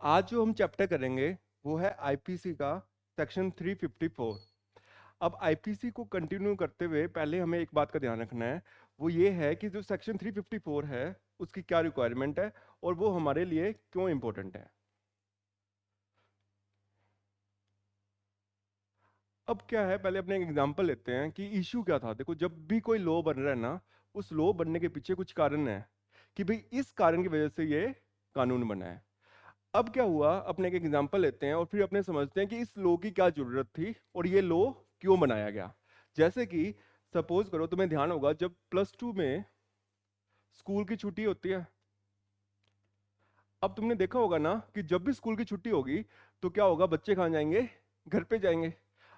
आज जो हम चैप्टर करेंगे वो है आईपीसी का सेक्शन 354। अब आईपीसी को कंटिन्यू करते हुए पहले हमें एक बात का ध्यान रखना है। वो ये है कि जो सेक्शन 354 है उसकी क्या रिक्वायरमेंट है और वो हमारे लिए क्यों इम्पोर्टेंट है। अब क्या है, पहले अपने एक एग्जांपल लेते हैं कि इशू क्या था। देखो, जब भी कोई लॉ बन रहा है ना, उस लॉ बनने के पीछे कुछ कारण है कि भाई इस कारण की वजह से ये कानून बना है। अब क्या हुआ, अपने एक एग्जांपल लेते हैं और फिर अपने समझते हैं कि इस लॉ की क्या जरूरत थी और ये लॉ क्यों बनाया गया। जैसे कि सपोज करो, तुम्हें ध्यान होगा जब +2 में स्कूल की छुट्टी होती है। अब तुमने देखा होगा ना कि जब भी स्कूल की छुट्टी होगी तो क्या होगा, बच्चे कहाँ जाएंगे? घर पे जाएंगे।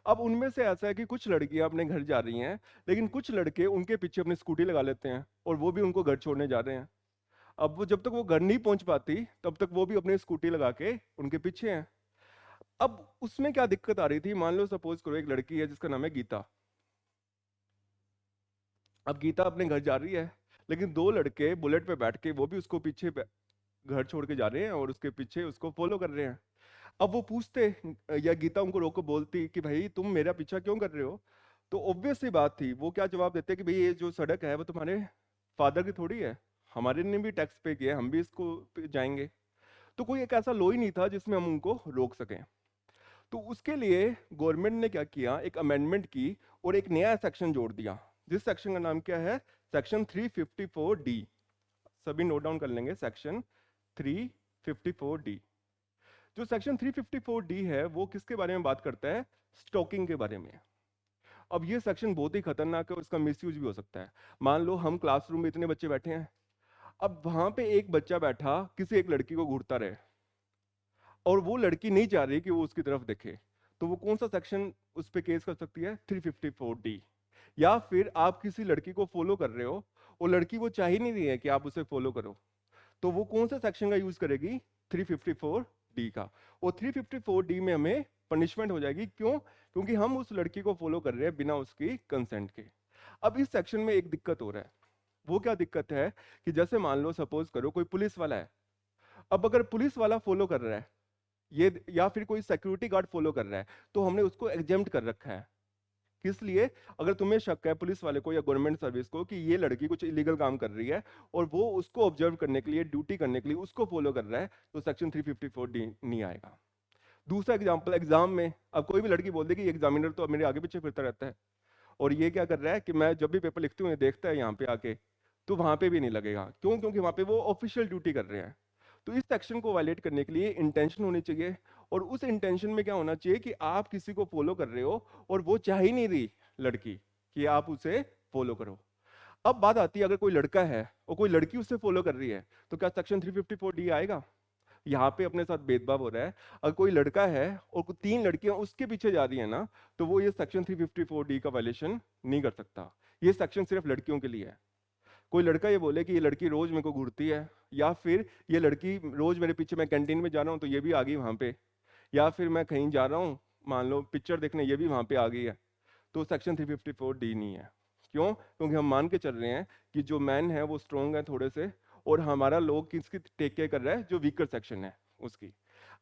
अब उनमें से ऐसा है कि कुछ लड़कियां अपने घर जा रही हैं, लेकिन कुछ लड़के उनके पीछे अपनी स्कूटी लगा लेते हैं और वो भी उनको घर छोड़ने जा रहे हैं। अब वो जब तक वो घर नहीं पहुंच पाती तब तक वो भी अपनी स्कूटी लगा के उनके पीछे हैं। अब उसमें क्या दिक्कत आ रही थी, मान लो सपोज करो एक लड़की है जिसका नाम है गीता। अब गीता अपने घर जा रही है, लेकिन दो लड़के बुलेट पे बैठ के वो भी उसको पीछे घर छोड़ के जा रहे हैं और उसके पीछे उसको फॉलो कर रहे हैं। अब वो पूछते या गीता उनको रोक के बोलती कि भाई तुम मेरा पीछा क्यों कर रहे हो, तो ऑब्वियस सी बात थी, वो क्या जवाब देते कि भाई ये जो सड़क है वो तुम्हारे फादर की थोड़ी है, हमारे ने भी टैक्स पे किया है, हम भी इसको पे जाएंगे। तो कोई एक ऐसा लॉ ही नहीं था जिसमें हम उनको रोक सकें। तो उसके लिए गवर्नमेंट ने क्या किया, एक अमेंडमेंट की और एक नया सेक्शन जोड़ दिया, जिस सेक्शन का नाम क्या है, सेक्शन 354D। सभी नोट डाउन कर लेंगे, सेक्शन 354D। जो सेक्शन 354D है वो किसके बारे में बात करता है, स्टॉकिंग के बारे में। अब ये सेक्शन बहुत ही खतरनाक है और इसका मिसयूज भी हो सकता है। मान लो हम क्लासरूम में इतने बच्चे बैठे हैं, अब वहां पे एक बच्चा बैठा किसी एक लड़की को घूरता रहे और वो लड़की नहीं चाह रही कि वो उसकी तरफ देखे, तो वो कौन सा सेक्शन उस पे केस कर सकती है, 354D। या फिर आप किसी लड़की को फॉलो कर रहे हो और लड़की वो चाह ही नहीं रही है कि आप उसे फॉलो करो, तो वो कौन सा सेक्शन का यूज करेगी, 354D का। और 354D में हमें पनिशमेंट हो जाएगी, क्यों? क्योंकि हम उस लड़की को फॉलो कर रहे हैं बिना उसकी कंसेंट के। अब इस सेक्शन में एक दिक्कत हो रहा है। वो क्या दिक्कत है कि जैसे मान लो सपोज करो कोई पुलिस वाला है। अब अगर पुलिस वाला फॉलो कर रहा है ये, या फिर कोई सिक्योरिटी गार्ड फॉलो कर रहा है, तो हमने उसको एग्जेम्प्ट कर रखा है। किस लिए? अगर तुम्हें शक है पुलिस वाले को या गवर्नमेंट सर्विस को कि ये लड़की कुछ इलीगल काम कर रही है और वो उसको ऑब्जर्व करने के लिए, ड्यूटी करने के लिए उसको फॉलो कर रहा है, तो सेक्शन 354D नहीं आएगा। दूसरा एग्जांपल, एग्जाम में अब कोई भी लड़की बोल दे कि एग्जामिनर तो अब मेरे आगे पीछे फिरता रहता है और ये क्या कर रहा है कि मैं जब भी पेपर लिखती हूँ ये देखता है यहाँ पे आके, तो वहां पे भी नहीं लगेगा। क्यों? क्योंकि वहां पे वो ऑफिशियल ड्यूटी कर रहे हैं। तो इस सेक्शन को वायलेट करने के लिए इंटेंशन होनी चाहिए, और उस इंटेंशन में क्या होना चाहिए कि आप किसी को फॉलो कर रहे हो और वो चाह ही नहीं रही लड़की कि आप उसे फॉलो करो। अब बात आती है, अगर कोई लड़का है और कोई लड़की उससे फॉलो कर रही है, तो क्या सेक्शन 354D आएगा? यहाँ पे अपने साथ भेदभाव हो रहा है। अगर कोई लड़का है और तीन लड़कियां उसके पीछे जा रही है ना, तो वो ये सेक्शन 354D का वायलेशन नहीं कर सकता। ये सेक्शन सिर्फ लड़कियों के लिए है। कोई लड़का ये बोले कि ये लड़की रोज मेरे को घूरती है, या फिर ये लड़की रोज मेरे पीछे, मैं कैंटीन में जा रहा हूँ तो ये भी आ गई वहां पे, या फिर मैं कहीं जा रहा हूँ मान लो पिक्चर देखने, ये भी वहां पे आ गई है, तो सेक्शन 354D नहीं है। क्यों? क्योंकि हम मान के चल रहे हैं कि जो मैन है वो स्ट्रोंग है थोड़े से, और हमारा लोग किसकी टेक केयर कर रहा है, जो वीकर सेक्शन है उसकी।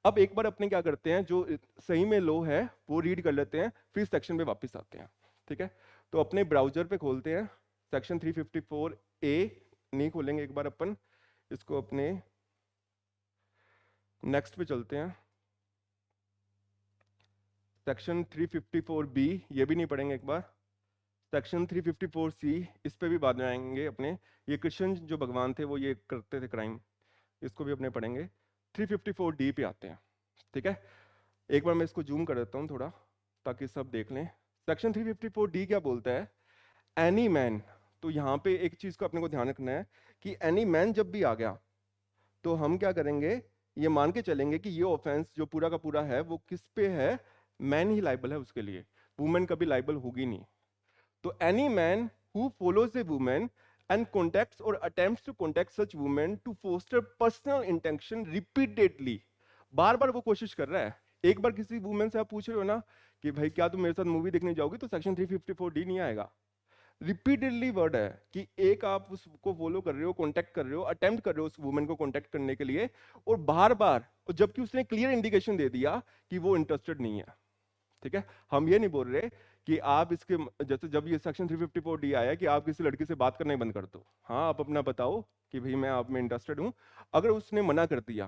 अब एक बार अपने क्या करते हैं, जो सही में लो है वो रीड कर लेते हैं, फिर सेक्शन पे वापस आते हैं। ठीक है, तो अपने ब्राउजर पे खोलते हैं, सेक्शन 354A नहीं खोलेंगे एक बार अपन, इसको अपने नेक्स्ट पे चलते हैं। सेक्शन 354B ये भी नहीं पढ़ेंगे एक बार। सेक्शन 354C इस पे भी बाद में आएंगे अपने। ये कृष्ण जो भगवान थे वो ये करते थे क्राइम, इसको भी अपने पढ़ेंगे। 354D पे आते हैं। ठीक है, एक बार मैं इसको जूम कर देता हूँ थोड़ा ताकि सब देख लें। सेक्शन 354D क्या बोलता है, एनी मैन। तो यहाँ पे एक चीज को अपने को ध्यान रखना है कि एनी मैन जब भी आ गया तो हम क्या करेंगे, ये मान के चलेंगे कि ये ऑफेंस जो पूरा का पूरा है वो किस पे है, मैन ही लाइबल है उसके लिए, वुमेन कभी लाइबल होगी नहीं। तो any man who follows a women and contacts और attempts to contact such women to foster personal intention repeatedly, बार बार वो कोशिश कर रहा है। एक बार किसी वुमेन से आप पूछ रहे हो ना कि भाई क्या तुम मेरे साथ मूवी देखने जाओगी, तो सेक्शन 354D नहीं आएगा। रिपीटेडली वर्ड है कि एक आप उसको फॉलो कर रहे हो, कांटेक्ट कर रहे हो, अटेम्प्ट कर रहे हो उस वुमेन को कांटेक्ट करने के लिए, और बार बार, और जबकि उसने क्लियर इंडिकेशन दे दिया कि वो इंटरेस्टेड नहीं है। ठीक है, हम ये नहीं बोल रहे कि आप इसके जैसे जब ये सेक्शन 354D आया कि आप किसी लड़की से बात करना ही बंद कर दो। हाँ, आप अपना बताओ कि भाई मैं आप में इंटरेस्टेड हूं। अगर उसने मना कर दिया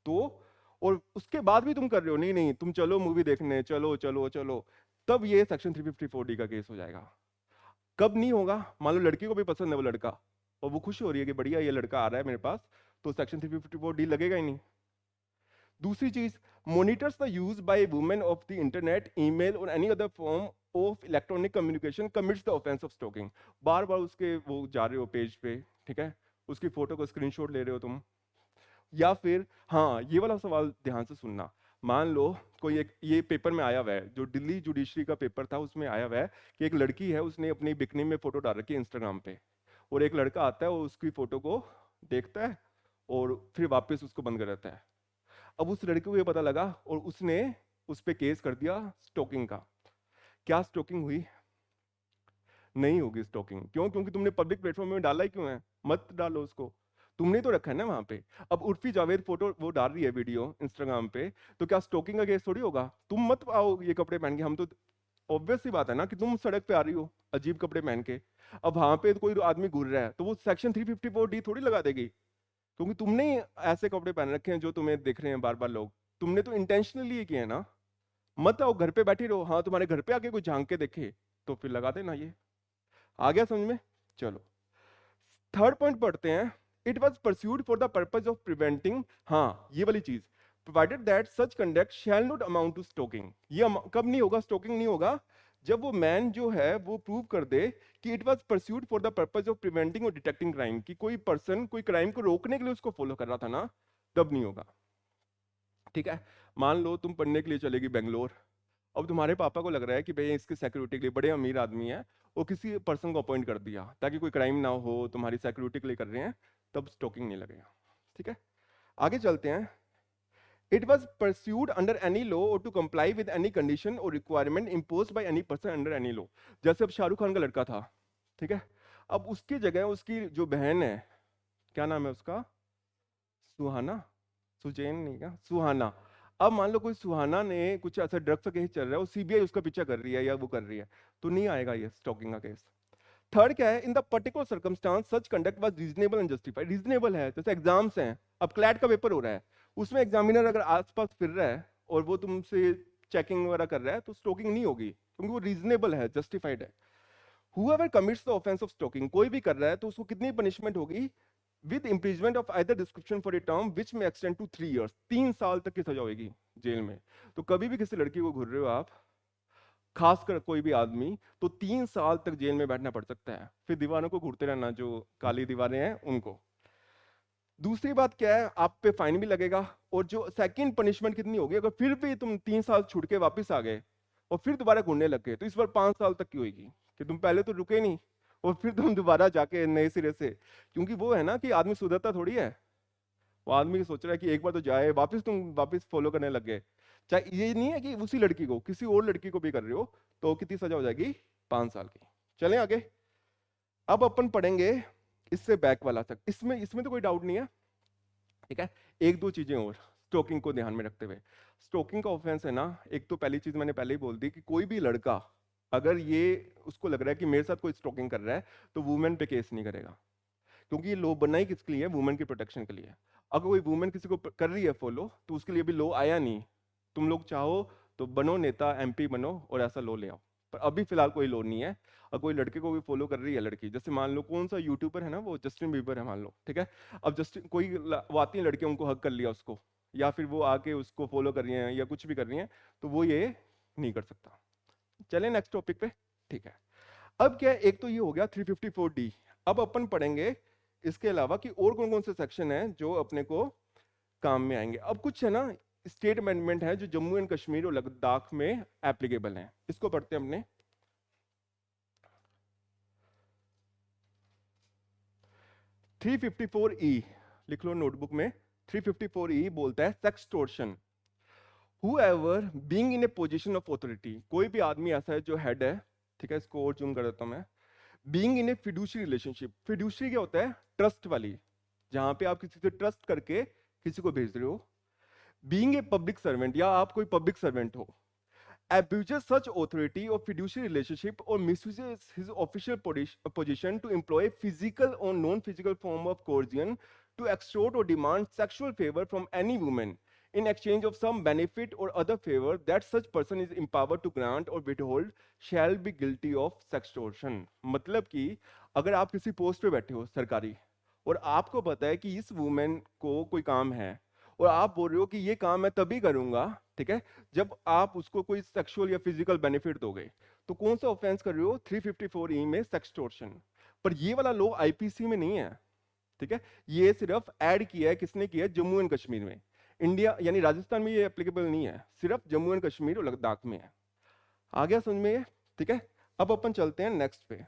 तो, और उसके बाद भी तुम कर रहे हो नहीं नहीं तुम चलो मूवी देखने, चलो चलो चलो, तब ये सेक्शन 354D का केस हो जाएगा। कब नहीं होगा? मान लो लड़की को भी पसंद है वो लड़का, और वो खुश हो रही है कि बढ़िया ये लड़का आ रहा है मेरे पास, तो सेक्शन 354D लगेगा ही नहीं। दूसरी चीज, monitors the use by women of the internet, email और any other form of electronic communication commits the offence of stalking. बार बार उसके वो जा रहे हो पेज पे, ठीक है, उसकी फोटो को स्क्रीनशॉट ले रहे हो तुम, या फिर हाँ ये वाला सवाल ध्यान से सुनना। मान लो कोई एक, ये पेपर में आया हुआ है, जो दिल्ली जुडिशरी का पेपर था उसमें आया हुआ है कि एक लड़की है, उसने अपनी बिकनी में फोटो डाल रखी है इंस्टाग्राम पे, और एक लड़का आता है और उसकी फोटो को देखता है और फिर वापस उसको बंद कर देता है। अब उस लड़के को ये पता लगा और उसने उस पे केस कर दिया स्टॉकिंग का। क्या स्टॉकिंग हुई? नहीं होगी स्टॉकिंग। क्यों? क्योंकि तुमने पब्लिक प्लेटफॉर्म में डाला ही क्यों है? मत डालो उसको, तुमने तो रखा है ना वहां पे। अब उर्फी जावेद फोटो वो डाल रही है वीडियो इंस्टाग्राम पे, तो क्या स्टॉकिंग का केस थोड़ी होगा? तुम मत आओ ये कपड़े पहन के, हम तो ऑब्वियस सी बात है ना कि तुम सड़क पे आ रही हो अजीब कपड़े पहन के, अब वहां पे कोई आदमी घूर रहा है तो वो सेक्शन 354D थोड़ी लगा देगी, क्योंकि तुमने ही ऐसे कपड़े पहन रखे हैं जो तुम्हें दिख रहे हैं बार बार लोग। तुमने तो इंटेंशनली ये किया है ना। मत आओ, घर पे बैठी रहो, हाँ तुम्हारे घर पे आके कोई झांक के देखे तो फिर लगा देना। ये आ गया समझ में? चलो थर्ड पॉइंट पढ़ते हैं। It was pursued for the purpose of preventing, हाँ ये वाली चीज, provided that such conduct shall not amount to stalking. ये कब नहीं होगा स्टॉकिंग? नहीं होगा जब वो मैन जो है वो प्रूव कर दे कि it was pursued for the purpose of preventing और डिटेक्टिंग क्राइम, कि कोई पर्सन कोई क्राइम को रोकने के लिए उसको फॉलो कर रहा था ना, तब नहीं होगा। ठीक है, मान लो तुम पढ़ने के लिए चलेगी बेंगलोर, अब तुम्हारे पापा को लग रहा है कि भाई इसकी सिक्योरिटी के लिए, बड़े अमीर आदमी है, वो किसी पर्सन को अपॉइंट कर दिया ताकि कोई क्राइम ना हो, तुम्हारी सिक्योरिटी के लिए कर रहे हैं, तब स्टॉकिंग नहीं लगेगा। ठीक है, आगे चलते हैं। It was pursued under any law और to comply with any condition और requirement impose by any person under any law. जैसे अब शाहरुख खान का लड़का था, ठीक है, अब उसकी जगह उसकी जो बहन है, क्या नाम है उसका, सुहाना, सुजैन नहीं क्या, सुहाना। अब मान लो कोई सुहाना ने कुछ ऐसा ड्रग्स का केस चल रहा है, वो सीबीआई उसका पीछा कर रही है या वो कर रही है, तो नहीं आएगा ये स्टॉकिंग का केस। थर्ड क्या है, in the particular circumstance such conduct was reasonable and justified. Reasonable है, जैसे एग्जाम्स हैं, अब क्लैट का पेपर हो रहा है, उसमें एग्जामिनर अगर आसपास फिर रहा है और वो तुमसे चेकिंग वगैरह कर रहा है तो स्टॉकिंग नहीं होगी, क्योंकि वो रीजनेबल है, जस्टिफाइड है। Whoever commits the offense of stalking, कोई भी कर रहा है तो उसको कितनी पनिशमेंट होगी? With imprisonment of either description for a term which may extend to 3 years, 3 साल तक की सजा होगी जेल में। तो कभी भी किसी लड़की को घूर रहे हो आप, खासकर कोई भी आदमी, तो 3 साल तक जेल में बैठना पड़ सकता है, फिर दीवारों को घूरते रहना, जो काली दीवारें हैं उनको। दूसरी बात क्या है, आप पे फाइन भी लगेगा, और जो सेकंड पनिशमेंट कितनी होगी, अगर फिर भी तुम 3 साल छूट के वापस आ गए और फिर दोबारा घूरने लग गए, तो इस बार 5 साल तक की होगी, कि तुम पहले तो रुके नहीं और फिर तुम दोबारा जाके नए सिरे से। क्योंकि वो है ना कि आदमी सुधरता थोड़ी है, वो आदमी सोच रहा है कि एक बार तो जाए, वापस तुम वापस फॉलो करने लग गए। चाहे ये नहीं है कि उसी लड़की को, किसी और लड़की को भी कर रहे हो, तो कितनी सजा हो जाएगी? 5 साल की। चलें आगे। अब अपन पढ़ेंगे इससे बैक वाला तक, इसमें इसमें तो कोई डाउट नहीं है। ठीक है, एक दो चीजें और स्टोकिंग को ध्यान में रखते हुए। स्टोकिंग का ऑफेंस है ना, एक तो पहली चीज मैंने पहले ही बोल दी कि कोई भी लड़का अगर ये उसको लग रहा है कि मेरे साथ कोई स्टोकिंग कर रहा है, तो वुमेन पे केस नहीं करेगा, क्योंकि ये लॉ बना ही किसके लिए? वुमेन की प्रोटेक्शन के लिए। अगर कोई वुमेन किसी को कर रही है फॉलो, तो उसके लिए भी लॉ आया नहीं। तुम लोग चाहो तो बनो नेता, एमपी बनो और ऐसा लॉ ले आओ, पर अभी फिलहाल कोई लॉ नहीं है। और कोई लड़के को भी फॉलो कर रही है लड़की, जैसे मान लो कौन सा यूट्यूबर है ना, वो जस्टिन बीबर है मान लो, ठीक है, अब जस्टिन कोई वो आती है लड़कियां, उनको हक कर लिया उसको, या फिर वो आके उसको फॉलो कर रही हैं या कुछ भी कर रही हैं, तो वो ये नहीं कर सकता। चलें नेक्स्ट टॉपिक पे। ठीक है, अब क्या है, एक तो ये हो गया 354D। अब अपन पढ़ेंगे इसके अलावा कि और कौन कौन से सेक्शन हैं जो अपने को काम में आएंगे। अब कुछ है ना स्टेट अमेंडमेंट है जो जम्मू एंड कश्मीर और लद्दाख में एप्लीकेबल हैं, इसको पढ़ते हैं अपने। 354E लिख लो नोटबुक में। 354E बोलता है sextortion. Whoever being in a position of authority, कोई भी आदमी ऐसा है जो हेड है, ठीक है, इसको और जूम कर देता हूं मैं, being in A fiduciary relationship, fiduciary क्या होता है? ट्रस्ट वाली, जहां पे आप किसी से ट्रस्ट करके किसी को भेज रहे हो। बीइंग ए पब्लिक सर्वेंट, या आप कोई पब्लिक सर्वेंट हो, abuses such authority or fiduciary relationship or misuses his official position to employ physical or non-physical form of coercion to extort or demand sexual favor from any woman in exchange of some benefit or other favor that such person is empowered to grant or withhold shall be guilty of sextortion। मतलब कि अगर आप किसी post पे बैठे हो सरकारी, और आपको पता है कि इस वुमेन को कोई काम है, और आप बोल रहे हो कि ये काम मैं तभी करूंगा, ठीक है, जब आप उसको कोई सेक्सुअल या फिजिकल बेनिफिट दोगे, तो कौन सा ऑफेंस कर रहे हो? 354 ई में सेक्सटोर्शन। पर ये वाला लॉ आईपीसी में नहीं है, ठीक है, ये सिर्फ ऐड किया है, किसने किया है? जम्मू एंड कश्मीर में। इंडिया यानी राजस्थान में ये एप्लीकेबल नहीं है, सिर्फ जम्मू एंड कश्मीर और लद्दाख में है। आ गया समझ में ये? ठीक है, अब अपन चलते हैं नेक्स्ट पे।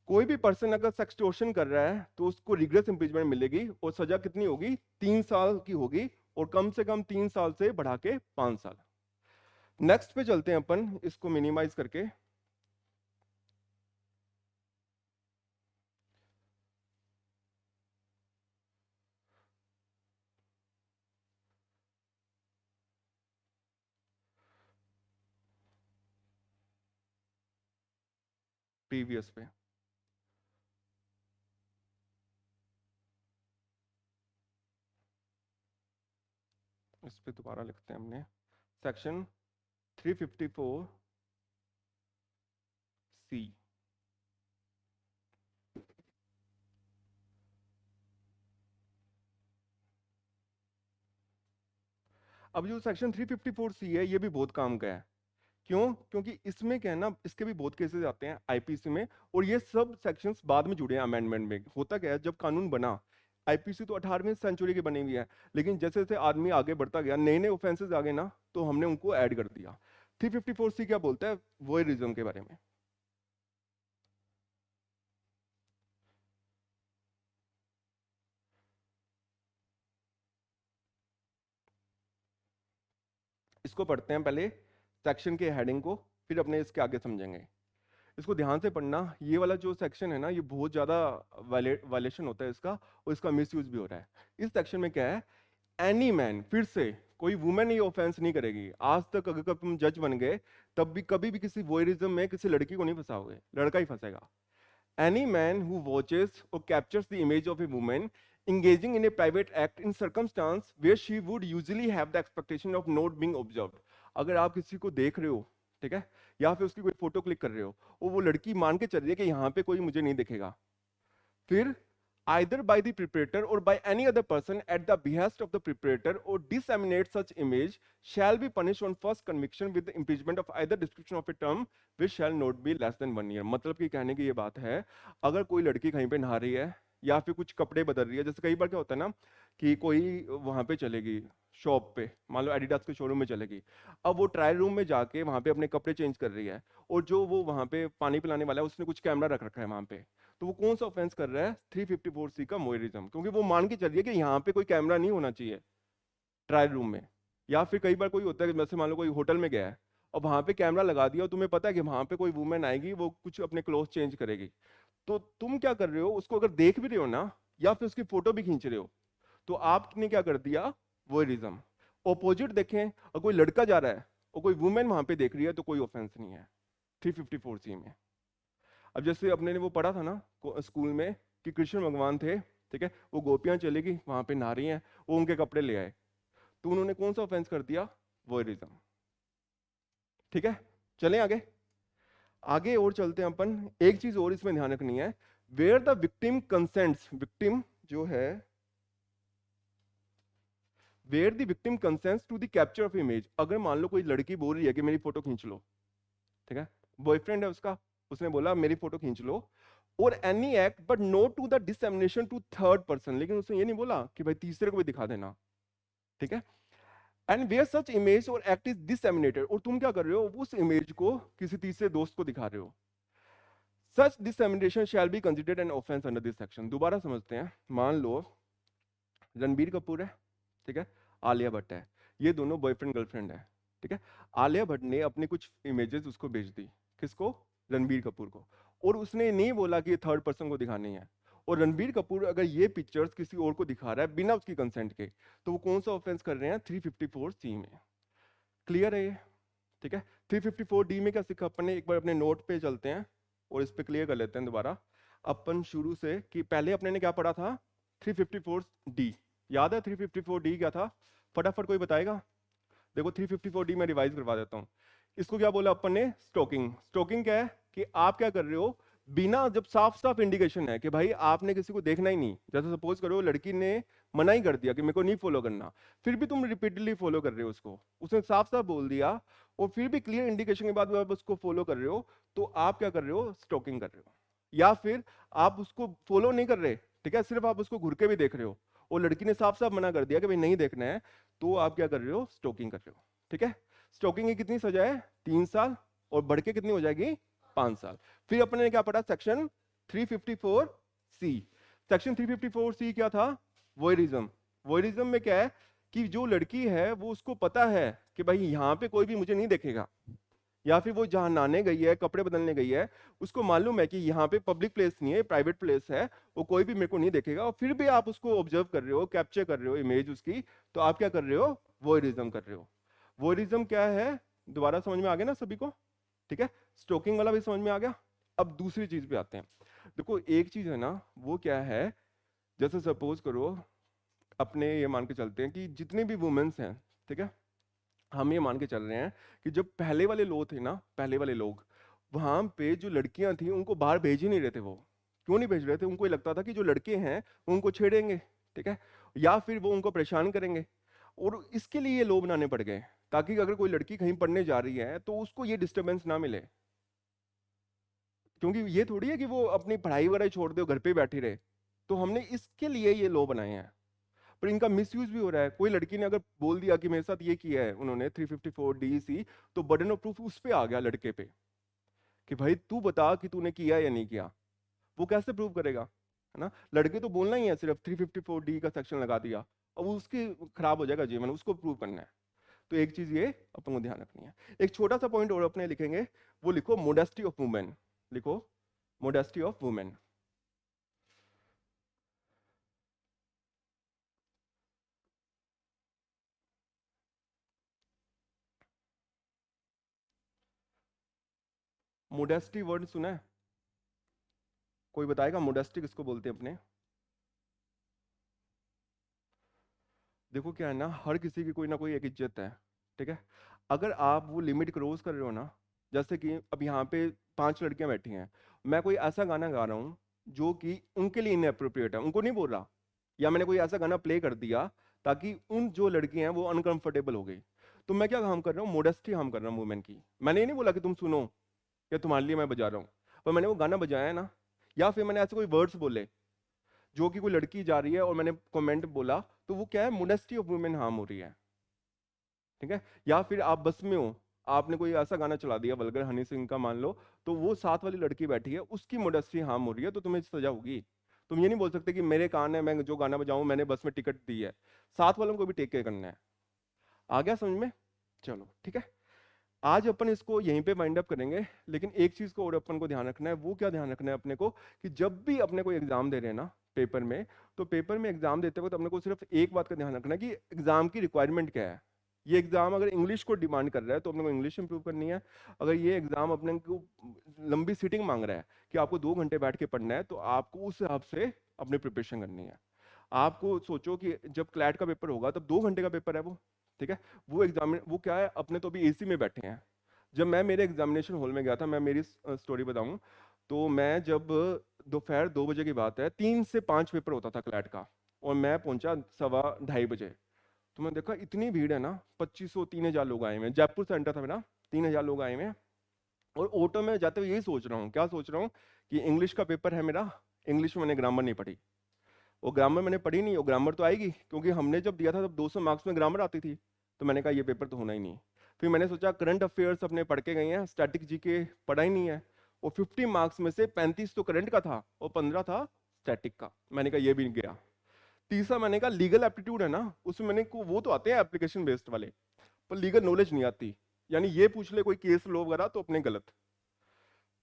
कोई भी पर्सन अगर सेक्सटोर्शन कर रहा है तो उसको रिग्रेस इम्पीचमेंट मिलेगी, और सजा कितनी होगी? 3 साल की होगी, और कम से कम 3 साल से बढ़ा के 5 साल। नेक्स्ट पे चलते हैं अपन, इसको मिनिमाइज करके। प्रीवियस पे इस पे दोबारा लिखते हैं हमने, सेक्शन 354 सी। अब जो सेक्शन 354 सी है, ये भी बहुत काम का है। क्यों? क्योंकि इसमें क्या है ना, इसके भी बहुत केसेस आते हैं आईपीसी में, और ये सब सेक्शंस बाद में जुड़े हैं अमेंडमेंट में। होता क्या है, जब कानून बना, आईपीसी तो 18वीं सेंचुरी की बनी हुई है, लेकिन जैसे जैसे आदमी आगे बढ़ता गया, नए नए ऑफेंसेस आ गए ना, तो हमने उनको ऐड कर दिया। 354 सी क्या बोलता है? वोयरिज्म के बारे में। इसको पढ़ते हैं पहले, सेक्शन के हेडिंग को, फिर अपने इसके आगे समझेंगे। इसको ध्यान से पढ़ना, ये वाला जो सेक्शन है ना, ये बहुत ज्यादा वायलेशन होता है इसका, और इसका मिसयूज भी हो रहा है। इस सेक्शन में क्या है? एनी मैन, फिर से कोई वुमेन ये ऑफेंस नहीं करेगी। आज तक अगर कभी तुम जज बन गए, तब भी कभी भी किसी वोयरिज्म में किसी लड़की को नहीं फंसाओगे, लड़का ही फंसेगा। Any man who watches or captures the image of a woman engaging in a private act in circumstance where she would usually have the expectation of not being observed। अगर आप किसी को देख रहे हो, ठीक है, या फिर उसकी कोई फोटो क्लिक कर रहे हो, और वो लड़की मान के चल रही है कि यहाँ पे कोई मुझे नहीं दिखेगा, फिर either by the preparator or by any other person at the behest of the preparator or disseminate such image shall be punished on first conviction with the imprisonment of either description of a term which shall not be less than 1 year। मतलब कि कहने की ये बात है, अगर कोई लड़की कहीं पे नहा रही है, या फिर कुछ कपड़े बदल रही है, जैसे कई बार क्या होता है ना, कि कोई वहां पे चलेगी शॉप पे, मान लो एडिडास के शोरूम में चलेगी, अब वो ट्रायल रूम में जाके वहां पे अपने कपड़े चेंज कर रही है, और जो वो वहां पे पानी पिलाने वाला है उसने कुछ कैमरा रख रखा है वहां पे, तो वो कौन सा ऑफेंस कर रहा है? 354 सी का वोयरिज्म, क्योंकि वो मान के चलिए कि यहाँ पे कोई कैमरा नहीं होना चाहिए ट्रायल रूम में। या फिर कई बार कोई होता है कि जैसे मान लो कोई होटल में गया है, और वहां पे कैमरा लगा दिया, और तुम्हें पता है कि वहां पे कोई वुमेन आएगी, वो कुछ अपने क्लोथ चेंज करेगी, तो तुम क्या कर रहे हो? उसको अगर देख भी रहे हो ना, या फिर उसकी फोटो भी खींच रहे हो, तो आपने क्या कर दिया? वोयरिज्म। ऑपोजिट देखें, और कोई लड़का जा रहा है और कोई वुमेन वहां पे देख रही है, तो कोई ऑफेंस नहीं है 354 सी में। अब जैसे अपने ने वो पढ़ा था ना स्कूल में, कि कृष्ण भगवान थे, ठीक है, वो गोपियां चली गई वहां पे नहा रही हैं, वो उनके कपड़े ले आए, तो उन्होंने कौन सा ऑफेंस कर दिया? वोयरिज्म। ठीक है, चलें आगे। आगे और चलते हैं अपन। एक चीज और इसमें ध्यान रखनी है, where the victim consents, victim जो है, where the victim consents to the capture of image. अगर मान लो कोई लड़की बोल रही है कि मेरी फोटो खींच लो, ठीक है, बॉयफ्रेंड है उसका, उसने बोला मेरी फोटो खींच लो, और any act but not to the dissemination to third person, लेकिन उसने ये नहीं बोला कि भाई तीसरे को भी दिखा देना, ठीक है, एंड वेयर सच इमेज और एक्ट इज डिसएमिनेटेड, और तुम क्या कर रहे हो? उस इमेज को किसी तीसरे दोस्त को दिखा रहे हो, such dissemination shall be considered an offence under this section. दोबारा समझते हैं। मान लो रणबीर कपूर है, ठीक है, आलिया भट्ट है, ये दोनों बॉयफ्रेंड गर्लफ्रेंड है, ठीक है, आलिया भट्ट ने अपनी कुछ इमेजेस उसको भेज दी, किसको? रणबीर कपूर को, और उसने नहीं बोला कि ये थर्ड पर्सन को दिखानी है। और रणबीर कपूर अगर ये पिक्चर्स किसी और को दिखा रहा है बिना उसकी कंसेंट के, तो वो कौन सा ऑफेंस कर रहे हैं? 354C में। क्लियर है ये? ठीक है। 354D में क्या सीखा अपन ने, एक बार अपने नोट पे चलते हैं और इस पे क्लियर कर लेते हैं दोबारा अपन शुरू से, कि पहले अपने ने क्या पढ़ा था? 354D। याद है 354D क्या था? फटाफट कोई बताएगा? देखो 354D में रिवाइज करवा देता हूँ। इसको क्या बोला अपन ने? स्टोकिंग। स्टोकिंग क्या है कि आप क्या कर रहे हो, बिना, जब साफ साफ इंडिकेशन है कि भाई आपने किसी को देखना ही नहीं, जैसे सपोज करो लड़की ने मना ही कर दिया कि मेरे को नहीं फॉलो करना, फिर भी तुम रिपीटडली फॉलो कर रहे हो उसको, उसने साफ साफ बोल दिया और फिर भी क्लियर इंडिकेशन के बाद भी आप उसको फॉलो कर रहे हो, तो आप क्या कर रहे हो? स्टोकिंग कर रहे हो। या फिर आप उसको फॉलो नहीं कर रहे, ठीक है, सिर्फ आप उसको घुर के भी देख रहे हो और लड़की ने साफ साफ मना कर दिया कि भाई नहीं देखना है, तो आप क्या कर रहे हो? स्टोकिंग कर रहे हो। ठीक है। स्टोकिंग की कितनी सजा है? 3 साल, और बढ़ के कितनी हो जाएगी? 5 साल। फिर अपने ने क्या पढ़ा? Section 354C। सेक्शन 354C क्या था? वॉयरिज्म। वॉयरिज्म में क्या है कि जो लड़की है वो, उसको पता है कि भाई यहाँ पे कोई भी मुझे नहीं देखेगा, या फिर वो जहाँ नहाने गई है, कपड़े बदलने गई है, उसको मालूम है कि यहाँ पे पब्लिक प्लेस नहीं है, प्राइवेट प्लेस है, वो कोई भी मेरे को नहीं देखेगा, और फिर भी आप उसको ऑब्जर्व कर रहे हो, कैप्चर कर रहे हो इमेज उसकी, तो आप क्या कर रहे हो? वॉयरिज्म कर रहे हो। वॉयरिज्म क्या है? दोबारा समझ में आ गया ना सभी को? ठीक है। स्टोकिंग वाला भी समझ में आ गया। अब दूसरी चीज पे आते हैं। देखो एक चीज है ना, वो क्या है, जैसे सपोज करो अपने ये मान के चलते हैं कि जितने भी वुमेन्स हैं, ठीक है, हम ये मान के चल रहे हैं कि जब पहले वाले लोग थे ना, पहले वाले लोग, वहां पे जो लड़कियां थी उनको बाहर भेज ही नहीं रहे थे। वो क्यों नहीं भेज रहे थे? उनको ये लगता था कि जो लड़के हैं वो उनको छेड़ेंगे, ठीक है, या फिर वो उनको परेशान करेंगे, और इसके लिए ये लॉ बनाने पड़ गए, ताकि अगर कोई लड़की कहीं पढ़ने जा रही है तो उसको ये डिस्टरबेंस ना मिले। क्योंकि ये थोड़ी है कि वो अपनी पढ़ाई वढ़ाई छोड़ दे और घर पे ही बैठी रहे, तो हमने इसके लिए ये लॉ बनाए हैं। पर इनका मिसयूज भी हो रहा है। कोई लड़की ने अगर बोल दिया कि मेरे साथ ये किया है उन्होंने 354DEC, तो बर्डन ऑफ प्रूफ उस पे आ गया लड़के पे, कि भाई तू बता कि तूने किया या नहीं किया। वो कैसे प्रूव करेगा? है ना, लड़के तो बोलना ही है, सिर्फ 354D का सेक्शन लगा दिया, अब उसके खराब हो जाएगा जीवन, उसको प्रूव करना है। तो एक चीज ये अपन को ध्यान रखनी है। एक छोटा सा पॉइंट और अपने लिखेंगे, वो लिखो मोडेस्टी ऑफ वुमेन। लिखो modesty of women. Modesty word सुना है? कोई बताएगा मोडेस्टी किसको बोलते हैं अपने? देखो क्या है ना, हर किसी की कोई ना कोई एक इज्जत है, ठीक है। अगर आप वो लिमिट क्रॉस कर रहे हो ना, जैसे कि अब यहाँ पे 5 लड़कियां बैठी हैं, मैं कोई ऐसा गाना गा रहा हूँ जो कि उनके लिए इनएप्रोप्रिएट है, उनको नहीं बोल रहा, या मैंने कोई ऐसा गाना प्ले कर दिया ताकि उन जो लड़कियां हैं वो अनकंफर्टेबल हो गई, तो मैं क्या काम कर रहा हूँ? मोडेस्टी हार्म कर रहा हूँ वुमेन की। मैंने ये नहीं बोला कि तुम सुनो या तुम्हारे लिए मैं बजा रहा हूँ, पर मैंने वो गाना बजाया है ना, या फिर मैंने ऐसे कोई वर्ड्स बोले जो कि कोई लड़की जा रही है और मैंने कमेंट बोला, तो वो क्या है? मोडेस्टी ऑफ वुमेन हार्म हो रही है, ठीक है। या फिर आप बस में हो, आपने कोई ऐसा गाना चला दिया वल्गर हनी सिंह का मान लो, तो वो साथ वाली लड़की बैठी है, उसकी मोडेस्टी हार्म हो रही है, तो तुम्हें सजा होगी। तुम ये नहीं बोल सकते कि मेरे कान है, मैं जो गाना बजाऊं, मैंने बस में टिकट दी है, साथ वालों को भी टेक केयर करना है। आ गया समझ में? चलो ठीक है। आज अपन इसको यहीं पे वाइंड अप करेंगे, लेकिन एक चीज को और अपन को ध्यान रखना है। वो क्या ध्यान रखना है अपने को, कि जब भी अपने को एग्जाम दे रहे हैं ना पेपर में, तो पेपर में एग्जाम देते वक्त अपने को सिर्फ एक बात का ध्यान रखना है कि एग्जाम की रिक्वायरमेंट क्या है। ये एग्जाम अगर इंग्लिश को डिमांड कर रहा है तो अपने को इंग्लिश इंप्रूव करनी है। अगर ये एग्जाम अपने को लंबी सीटिंग मांग रहा है कि आपको 2 घंटे बैठ के पढ़ना है, तो आपको उस हिसाब से अपनी प्रिपरेशन करनी है। आपको सोचो कि जब क्लैट का पेपर होगा तब 2 घंटे का पेपर है वो, ठीक है। वो क्या है, अपने तो अभी एसी में बैठे हैं। जब मैं मेरे एग्जामिनेशन हॉल में गया था, मैं मेरी स्टोरी बताऊं, तो मैं जब दोपहर 2 बजे की बात है, 3 से 5 पेपर होता था क्लैट का, और मैं पहुंचा 2:15 तो मैं देखा इतनी भीड़ है ना, 2500 3000 लोग आए हुए हैं, जयपुर सेंटर था मेरा, 3000 लोग आए हुए हैं। और ऑटो में जाते हुए यही सोच रहा हूँ, क्या सोच रहा हूँ, कि इंग्लिश का पेपर है मेरा, इंग्लिश में मैंने ग्रामर नहीं पढ़ी, और ग्रामर मैंने पढ़ी नहीं, और ग्रामर तो आएगी क्योंकि हमने जब दिया था तब 200 मार्क्स में ग्रामर आती थी, तो मैंने कहा ये पेपर तो होना ही नहीं। फिर मैंने सोचा करंट अफेयर्स अपने पढ़ के गए हैं, स्टैटिक जीके पढ़ा ही नहीं है, और 50 मार्क्स में से 35 तो करंट का था और 15 था स्टैटिक का, मैंने कहा ये भी नहीं गया। तीसरा मैंने कहा लीगल एप्टीट्यूड है ना, उसमें मैंने को वो तो आते हैं एप्लीकेशन बेस्ड वाले, पर लीगल नॉलेज नहीं आती, यानी ये पूछ ले कोई केस लॉ वगैरह तो अपने गलत।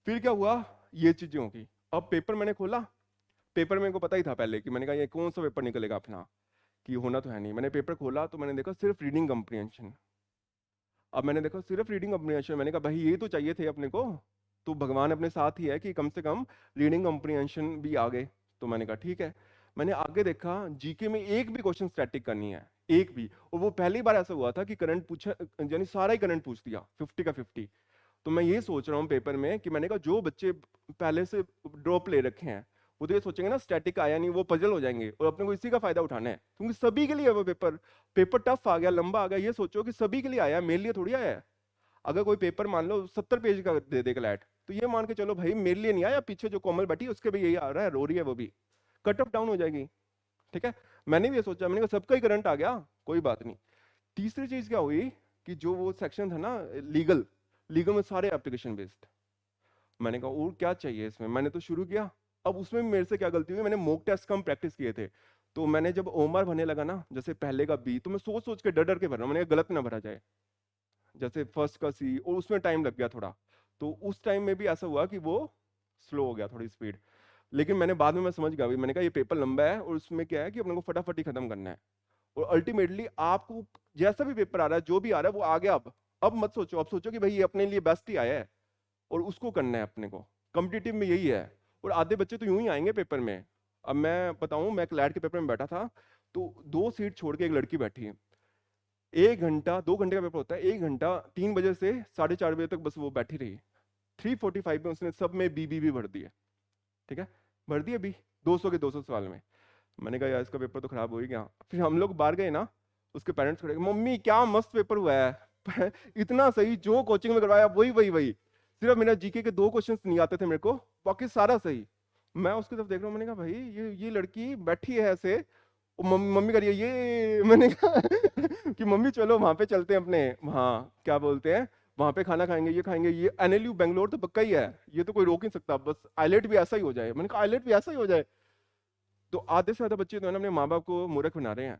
फिर क्या हुआ, ये चीजें होगी। अब पेपर मैंने खोला, पेपर मेरे को पता ही था पहले कि मैंने कहा ये कौन सा पेपर निकलेगा अपना, कि होना तो है नहीं। मैंने पेपर खोला तो मैंने देखा सिर्फ रीडिंग कम्प्रीहेंशन। अब मैंने देखा सिर्फ रीडिंग कम्प्रीहेंशन, मैंने कहा भाई ये तो चाहिए थे अपने को, तो भगवान अपने साथ ही है कि कम से कम रीडिंग कम्प्रीहेंशन भी आ गए। तो मैंने कहा ठीक है। मैंने आगे देखा, जीके में एक भी क्वेश्चन स्टैटिक का नहीं है, एक भी। और वो पहली बार ऐसा हुआ था कि करंट पूछा, यानी सारा ही करंट पूछ दिया 50 का 50। तो मैं ये सोच रहा हूँ पेपर में कि मैंने कहा जो बच्चे पहले से ड्रॉप ले रखे हैं वो तो ये सोचेंगे ना स्टैटिक आया नहीं, वो पजल हो जाएंगे, और अपने को इसी का फायदा उठाना है, क्योंकि सभी के लिए है वो पेपर। पेपर टफ आ गया, लंबा आ गया, ये सोचो कि सभी के लिए आया है, मेरे लिए थोड़ी आया है। अगर कोई पेपर मान लो 70 पेज का दे दे क्लैट, तो ये मान के चलो भाई मेरे लिए नहीं आया, पीछे जो कोमल बैठी है उसके भी यही आ रहा है, रो रही है वो भी, कट ऑफ डाउन हो जाएगी। ठीक है, मैंने भी ये सोचा, मैंने कहा सबका ही करंट आ गया, कोई बात नहीं। तीसरी चीज क्या हुई कि जो वो सेक्शन था ना लीगल, लीगल में सारे एप्लीकेशन बेस्ड। मैंने कहा और क्या चाहिए इसमें, मैंने तो शुरू किया। अब उसमें भी मेरे से क्या गलती हुई, मैंने मॉक टेस्ट कम प्रैक्टिस किए थे। तो मैंने जब ओमआर भरने लगा ना, जैसे पहले का बी, तो मैं सोच सोच के डर डर के भर रहा हूँ, मैंने कहा गलत ना भरा जाए। जैसे फर्स्ट का सी, और उसमें टाइम लग गया थोड़ा। तो उस टाइम में भी ऐसा हुआ कि वो स्लो हो गया थोड़ी स्पीड। लेकिन मैंने बाद में मैं समझ गया भाई, मैंने कहा ये पेपर लंबा है और उसमें क्या है कि अपने को फटाफट ही खत्म करना है। और अल्टीमेटली आपको जैसा भी पेपर आ रहा है, जो भी आ रहा है वो आ गया। अब मत सोचो, अब सोचो कि भाई ये अपने लिए बेस्ट ही आया है और उसको करना है अपने को। कॉम्पिटिटिव में यही है। और आधे बच्चे तो यूं ही आएंगे पेपर में। अब मैं बताऊं, मैं क्लैट के पेपर में बैठा था, तो 2 सीट छोड़ के एक लड़की बैठी है। 1 घंटा 2 घंटे का पेपर होता है, 1 घंटा 3 बजे से 4:30 बजे तक बस वो बैठी रही। 3:45 में उसने सब में बी भर दिए। ठीक है, भर दिए बी, 200 के 200 सवाल में। मैंने कहा यार इसका पेपर तो खराब हो ही गया। फिर हम लोग बाहर गए ना, उसके पेरेंट्स खड़े, मम्मी क्या मस्त पेपर हुआ है इतना सही, जो कोचिंग में करवाया वही वही वही। सिर्फ मेरा जीके के 2 क्वेश्चंस नहीं आते थे मेरे को, बाकी सारा सही। मैं उसकी तरफ देख रहा हूँ, मैंने कहा भाई ये लड़की बैठी है ऐसे, और मम्मी मम्मी कर रही है ये मैंने कहा कि मम्मी चलो वहां पे चलते हैं अपने, वहाँ क्या बोलते हैं, वहां पे खाना खाएंगे, ये खाएंगे, ये एनएलयू बेंगलोर तो पक्का ही है, ये तो कोई रोक नहीं सकता, बस आईलेट भी ऐसा ही हो जाए। मैंने कहा आईलेट भी ऐसा ही हो जाए। तो आधे से ज्यादा बच्चे तो है ना अपने माँ बाप को मूर्ख बना रहे हैं।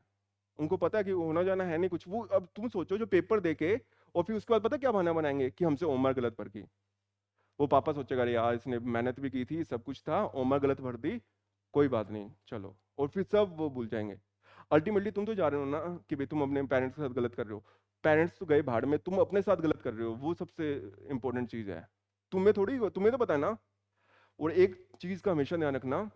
उनको पता है कि होना जाना है नहीं कुछ। वो अब तुम सोचो जो पेपर देके और फिर उसके बाद पता क्या बहाना बनाएंगे कि हमसे होमवर्क गलत भर गई। वो पापा सोचेगा अरे यार इसने मेहनत भी की थी, सब कुछ था, होमवर्क गलत भर दी, कोई बात नहीं चलो, और फिर सब वो भूल जाएंगे। अल्टीमेटली तुम तो जा रहे हो ना कि भाई तुम अपने पेरेंट्स के साथ गलत कर रहे हो। पेरेंट्स तो गए भाड़ में, तुम अपने साथ गलत कर रहे हो, वो सबसे इंपॉर्टेंट चीज है। तुम्हें थोड़ी, तुम्हें तो पता है ना। और एक चीज का हमेशा ध्यान रखना,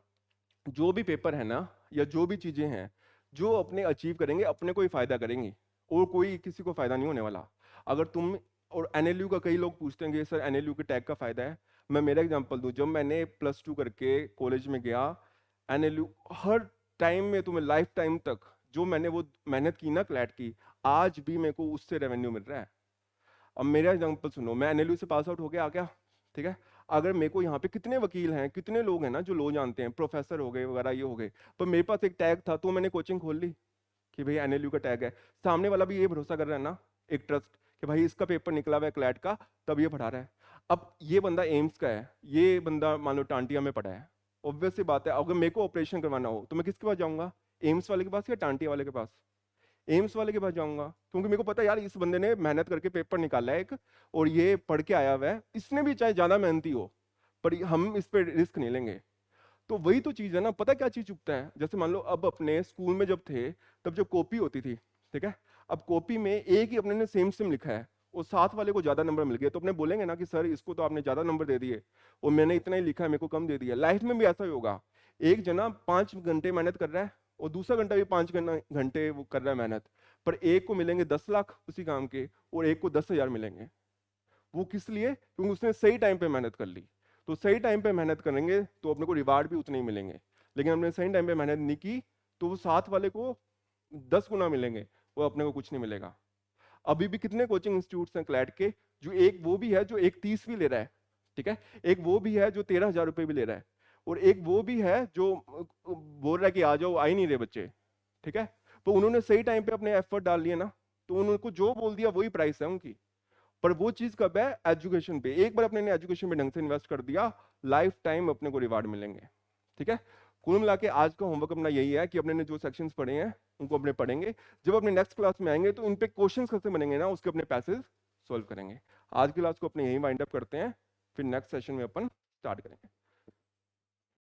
जो भी पेपर है ना या जो भी चीजें हैं, जो अपने अचीव करेंगे अपने को ही फायदा करेंगी, और कोई किसी को फायदा नहीं होने वाला। अगर तुम, और एनएलयू का कई लोग पूछते हैं सर एनएलयू के टैग का फायदा है। मैं मेरा एग्जांपल दूं, जब मैंने +2 करके कॉलेज में गया, एनएलयू हर टाइम में, तुम्हें लाइफ टाइम तक जो मैंने वो मेहनत की ना क्लैट की, आज भी मेरे को उससे रेवेन्यू मिल रहा है। अब मेरा एग्जांपल सुनो, मैं एनएलयू से पास आउट हो गया आ गया, ठीक है। अगर मेरे को यहाँ पे कितने वकील हैं, कितने लोग हैं ना जो लो जानते हैं, प्रोफेसर हो गए वगैरह ये हो गए, पर मेरे पास एक टैग था तो मैंने कोचिंग खोल ली कि भाई एनएलयू का टैग है। सामने वाला भी ये भरोसा कर रहा है ना, एक ट्रस्ट, कि भाई इसका पेपर निकला हुआ है क्लैट का, तब ये पढ़ा रहा है। अब ये बंदा एम्स का है, ये बंदा मान लो टांटिया में पढ़ा है, ऑब्वियस सी बात है अगर मेरे को ऑपरेशन करवाना हो तो मैं किसके पास जाऊंगा, एम्स वाले के पास या टांटिया वाले के पास? एम्स वाले के पास जाऊंगा, क्योंकि मेरे को पता है यार इस बंदे ने मेहनत करके पेपर निकाला है एक, और ये पढ़ के आया हुआ है, इसने भी चाहे ज्यादा मेहनती हो, पर हम इस पे रिस्क नहीं लेंगे। तो वही तो चीज है ना, पता क्या चीज चुभता है, जैसे मान लो अब अपने स्कूल में जब थे, तब जब कॉपी होती थी, ठीक है, अब कॉपी में एक ही अपने ने सेम सेम लिखा है और साथ वाले को ज्यादा नंबर मिल गए, तो अपने बोलेंगे ना कि सर इसको तो आपने ज्यादा नंबर दे दिए और मैंने इतना ही लिखा है, मेरे को कम दे दिया। लाइफ में भी ऐसा ही होगा, एक जना 5 घंटे मेहनत कर रहा है और दूसरा घंटा भी 5 घंटे वो कर रहा है मेहनत, पर एक को मिलेंगे 10 लाख उसी काम के और एक को 10,000 मिलेंगे। वो किस लिए? क्योंकि उसने सही टाइम पे मेहनत कर ली। तो सही टाइम पे मेहनत करेंगे तो अपने को रिवार्ड भी उतने ही मिलेंगे, लेकिन हमने सही टाइम पे मेहनत नहीं की तो वो साथ वाले को 10 गुना मिलेंगे, वो अपने को कुछ नहीं मिलेगा। अभी भी कितने कोचिंग इंस्टीट्यूट्स हैं क्लैट के, जो एक वो भी है जो 1 30 भी ले रहा है, ठीक है, एक वो भी है जो 13,000 रुपये भी ले रहा है, और एक वो भी है जो बोल रहा है कि आ जाओ, आ ही नहीं रहे बच्चे, ठीक है। तो उन्होंने सही टाइम पे अपने एफर्ट डाल लिए ना, तो उनको जो बोल दिया वही प्राइस है उनकी। पर वो चीज कब है? एजुकेशन पे। एक बार अपने ने एजुकेशन में ढंग से इन्वेस्ट कर दिया, लाइफ टाइम अपने को रिवार्ड मिलेंगे, ठीक है। कुल मिला के आज का होमवर्क अपना यही है कि अपने ने जो सेक्शंस पढ़े हैं उनको अपने पढ़ेंगे, जब अपने नेक्स्ट क्लास में आएंगे तो इन पे क्वेश्चंस कैसे बनेंगे ना उसके अपने पैसेज सॉल्व करेंगे। आज की क्लास को अपने यही वाइंड अप करते हैं। फिर नेक्स्ट सेशन में अपन स्टार्ट करेंगे।